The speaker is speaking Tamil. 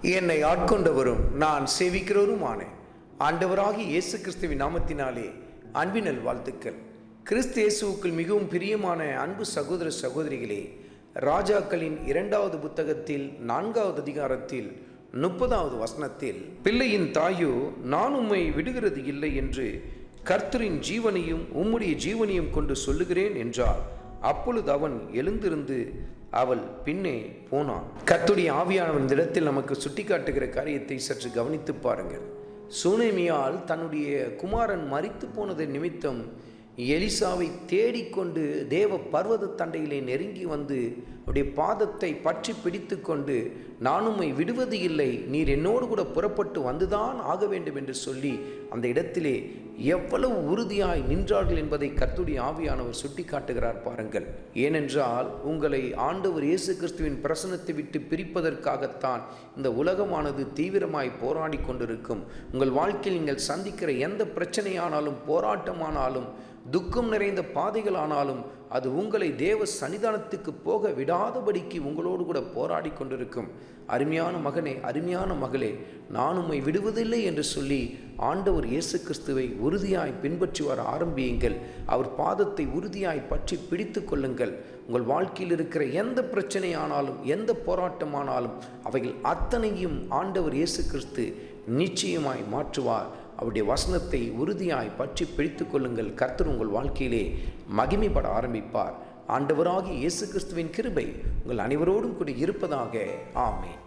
என்னை ஆட்கொண்டவரும் நான் சேவிக்கிறவருமான ஆண்டவராகிய இயேசு கிறிஸ்துவின் நாமத்தினாலே அன்பினல் வாழ்த்துக்கள். கிறிஸ்து இயேசுவுக்குள் மிகவும் பிரியமான அன்பு சகோதர சகோதரிகளே, ராஜாக்களின் 2வது புத்தகத்தில் 4வது அதிகாரத்தில் 30வது வசனத்தில், பிள்ளையின் தாயோ நான் உம்மை விடுகிறது இல்லை என்று கர்த்தரின் ஜீவனையும் உம்முடைய ஜீவனையும் கொண்டு சொல்லுகிறேன் என்றார். அப்பொழுது அவன் எழுந்திருந்து அவள் பின்னே போனான். கர்த்தருடைய ஆவியானவர் இந்த இடத்தில் நமக்கு சுட்டிக்காட்டுகிற காரியத்தை சற்று கவனித்து பாருங்கள். சூனேமியால் தன்னுடைய குமாரன் மரித்து போனது நிமித்தம் எலிசாவை தேடிக்கொண்டு தேவ பர்வத தண்டையிலே நெருங்கி வந்து அவருடைய பாதத்தை பற்றி பிடித்து கொண்டு, நான் உம்மை விடுவது இல்லை, நீர் என்னோடு கூட புறப்பட்டு வந்துதான் ஆக வேண்டும் என்று சொல்லி அந்த இடத்திலே எவ்வளவு உறுதியாய் நின்றார்கள் என்பதை கர்த்தருடைய ஆவியானவர் சுட்டி காட்டுகிறார் பாருங்கள். ஏனென்றால் உங்களை ஆண்டவர் இயேசு கிறிஸ்துவின் பிரசன்னத்தை விட்டு பிரிப்பதற்காகத்தான் இந்த உலகமானது தீவிரமாய் போராடி கொண்டிருக்கும். உங்கள் வாழ்க்கையில் நீங்கள் சந்திக்கிற எந்த பிரச்சனையானாலும், போராட்டமானாலும், துக்கம் நிறைந்த பாதைகளானாலும் அது உங்களை தேவ சன்னிதானத்துக்கு போக விடாதபடிக்கு உங்களோடு கூட போராடி கொண்டிருக்கும். அருமையான மகனே, அருமையான மகளே, நான் உம்மை விடுவதில்லை என்று சொல்லி ஆண்டவர் இயேசு கிறிஸ்துவை உறுதியாய் பின்பற்றி வர ஆரம்பியுங்கள். அவர் பாதத்தை உறுதியாய் பற்றி பிடித்து கொள்ளுங்கள். உங்கள் வாழ்க்கையில் இருக்கிற எந்த பிரச்சனையானாலும், எந்த போராட்டமானாலும் அவைகள் அத்தனையும் ஆண்டவர் இயேசு கிறிஸ்து நிச்சயமாய் மாற்றுவார். அவருடைய வசனத்தை உறுதியாய் பற்றி பிடித்து கொள்ளுங்கள். கர்த்தர் உங்கள் வாழ்க்கையிலே மகிமைப்பட ஆரம்பிப்பார். ஆண்டவராகிய இயேசு கிறிஸ்துவின் கிருபை உங்கள் அனைவரோடும் கூட இருப்பதாக. ஆமென்.